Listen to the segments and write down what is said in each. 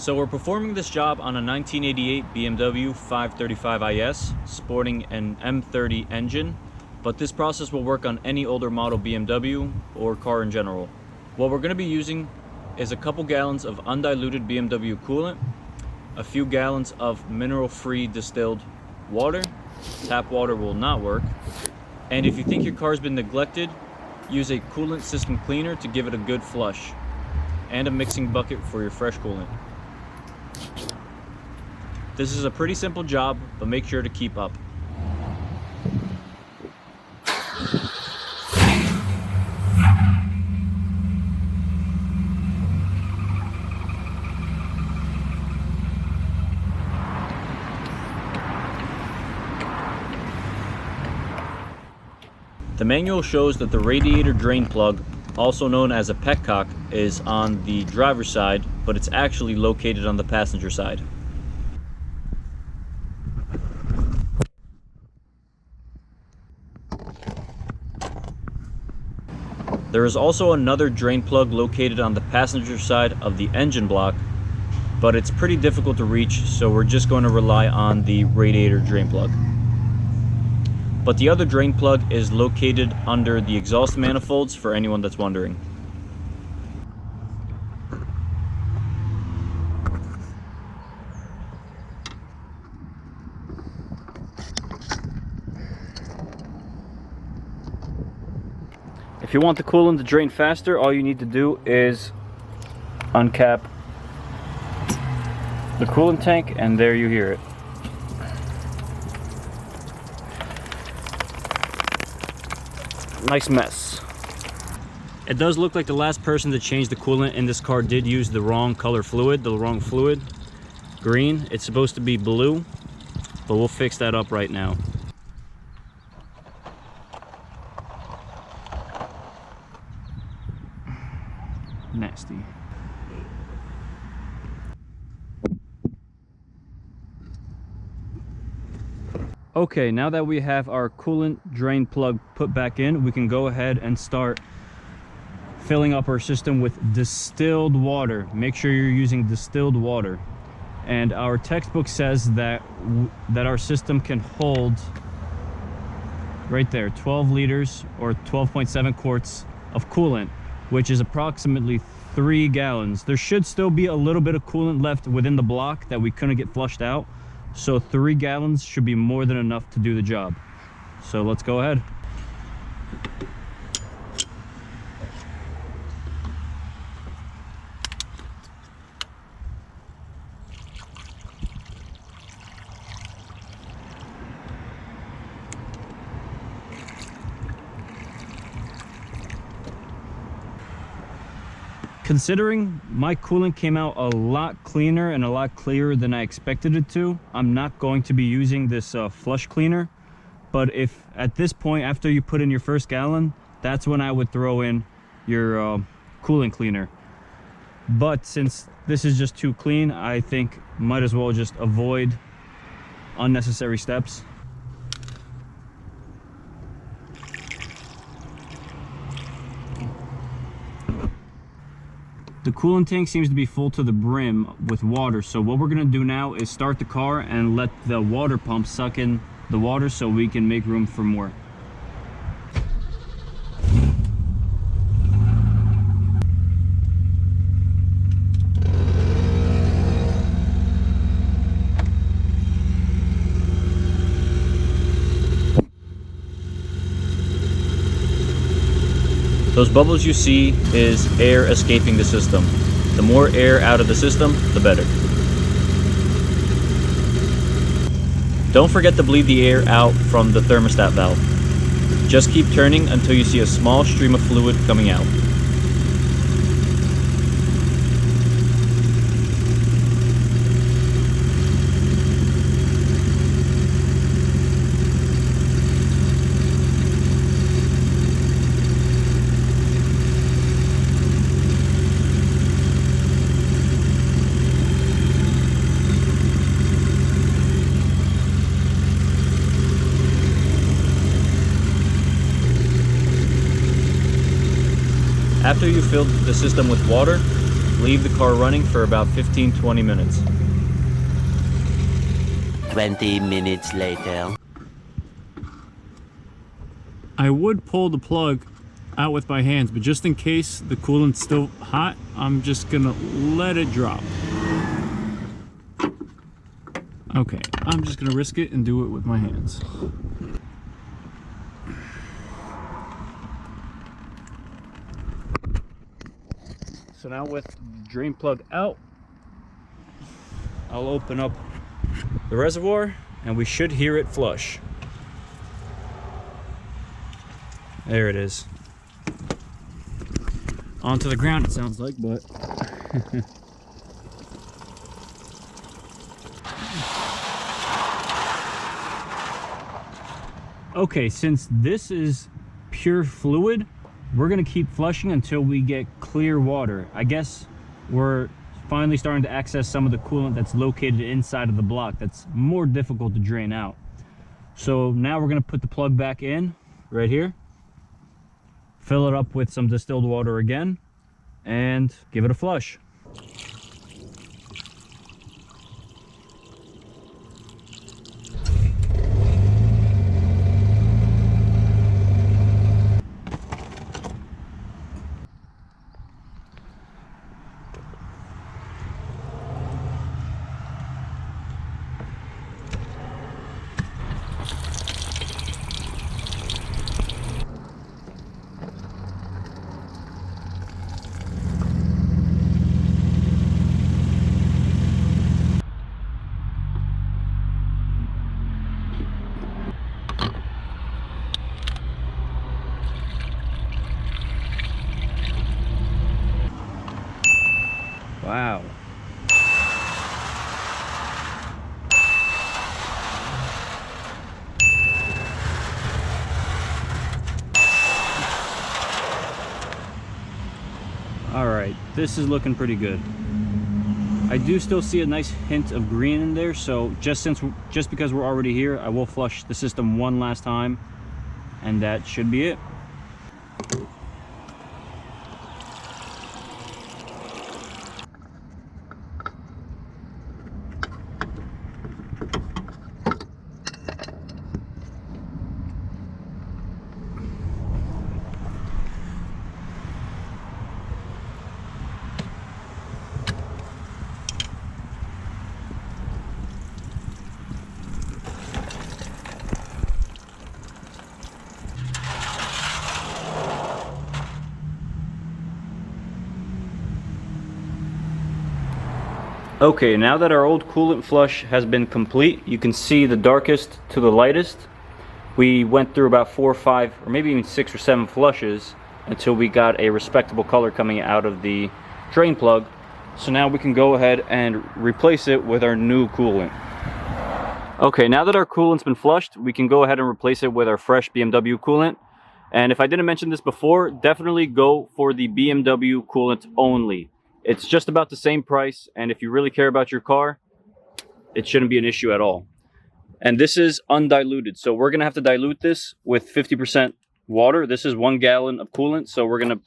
So we're performing this job on a 1988 BMW 535 IS sporting an M30 engine, but this process will work on any older model BMW or car in general. What we're going to be using is a couple gallons of undiluted BMW coolant, a few gallons of mineral-free distilled water. Tap water will not work. And if you think your car's been neglected, use a coolant system cleaner to give it a good flush, and a mixing bucket for your fresh coolant. This is a pretty simple job, but make sure to keep up. The manual shows that the radiator drain plug, also known as a petcock, is on the driver's side, but it's actually located on the passenger side. There is also another drain plug located on the passenger side of the engine block, but it's pretty difficult to reach, so we're just going to rely on the radiator drain plug. But the other drain plug is located under the exhaust manifolds, for anyone that's wondering. If you want the coolant to drain faster, all you need to do is uncap the coolant tank, and there you hear it. Nice mess. It does look like the last person that changed the coolant in this car did use the wrong color fluid, green. It's supposed to be blue, but we'll fix that up right now. Nasty. Okay, now that we have our coolant drain plug put back in, we can go ahead and start filling up our system with distilled water. Make sure you're using distilled water. And our textbook says that our system can hold, right there, 12 liters or 12.7 quarts of coolant, which is approximately 3 gallons. There should still be a little bit of coolant left within the block that we couldn't get flushed out. So 3 gallons should be more than enough to do the job. So let's go ahead. Considering my coolant came out a lot cleaner and a lot clearer than I expected it to, I'm not going to be using this flush cleaner. But if at this point, after you put in your first gallon, that's when I would throw in your coolant cleaner. But since this is just too clean, I think might as well just avoid unnecessary steps. The coolant tank seems to be full to the brim with water, so what we're going to do now is start the car and let the water pump suck in the water so we can make room for more. Those bubbles you see is air escaping the system. The more air out of the system, the better. Don't forget to bleed the air out from the thermostat valve. Just keep turning until you see a small stream of fluid coming out. After you fill the system with water, leave the car running for about 15-20 minutes. 20 minutes later. I would pull the plug out with my hands, but just in case the coolant's still hot, I'm just gonna let it drop. Okay, I'm just gonna risk it and do it with my hands. So now with drain plug out, I'll open up the reservoir and we should hear it flush. There it is. Onto the ground it sounds like, but okay, since this is pure fluid, we're gonna keep flushing until we get clear water. I guess we're finally starting to access some of the coolant that's located inside of the block that's more difficult to drain out. So now we're gonna put the plug back in right here, fill it up with some distilled water again, and give it a flush. Wow. All right, this is looking pretty good. I do still see a nice hint of green in there, so just because we're already here, I will flush the system one last time, and that should be it. Okay, now that our old coolant flush has been complete, you can see the darkest to the lightest. We went through about 4 or 5 or maybe even 6 or 7 flushes until we got a respectable color coming out of the drain plug. So now we can go ahead and replace it with our new coolant. Okay, now that our coolant's been flushed, we can go ahead and replace it with our fresh BMW coolant. And if I didn't mention this before, definitely go for the BMW coolant only. It's just about the same price, and if you really care about your car, it shouldn't be an issue at all. And this is undiluted, so we're gonna have to dilute this with 50% water. This is 1 gallon of coolant, so we're gonna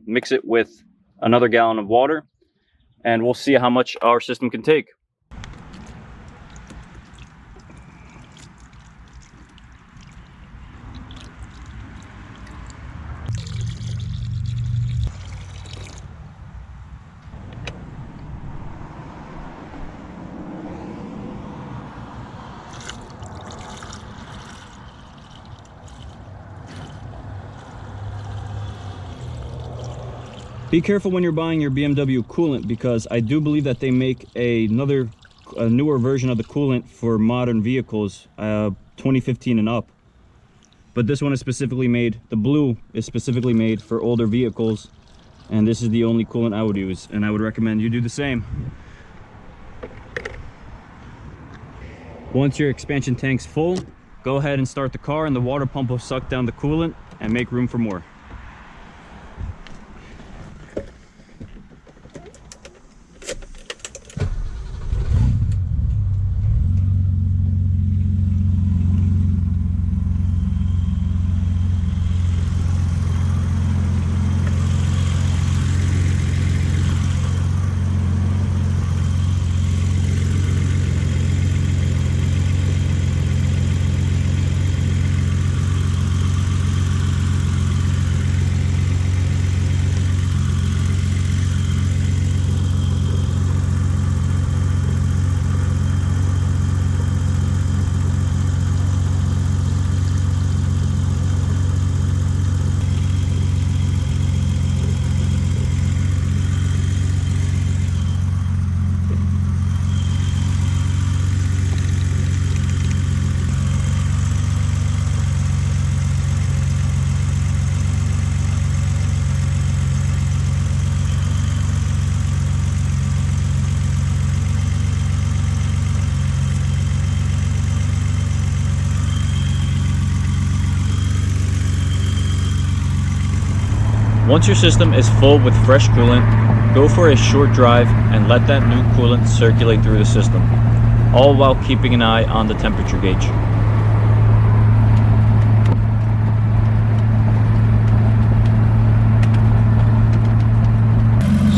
mix it with another gallon of water, and we'll see how much our system can take. Be careful when you're buying your BMW coolant, because I do believe that they make a newer version of the coolant for modern vehicles, 2015 and up. But this one is specifically made, the blue is specifically made for older vehicles, and this is the only coolant I would use, and I would recommend you do the same. Once your expansion tank's full, go ahead and start the car, and the water pump will suck down the coolant and make room for more. Once your system is full with fresh coolant, go for a short drive and let that new coolant circulate through the system, all while keeping an eye on the temperature gauge.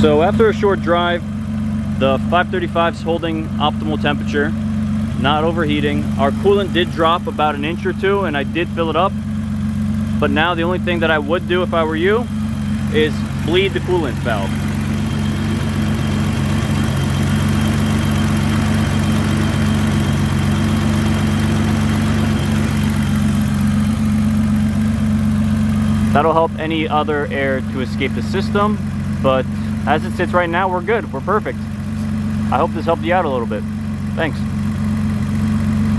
So after a short drive, the 535 is holding optimal temperature, not overheating. Our coolant did drop about an inch or two and I did fill it up. But now the only thing that I would do if I were you is bleed the coolant valve. That'll help any other air to escape the system, but as it sits right now, we're good. We're perfect. I hope this helped you out a little bit. Thanks.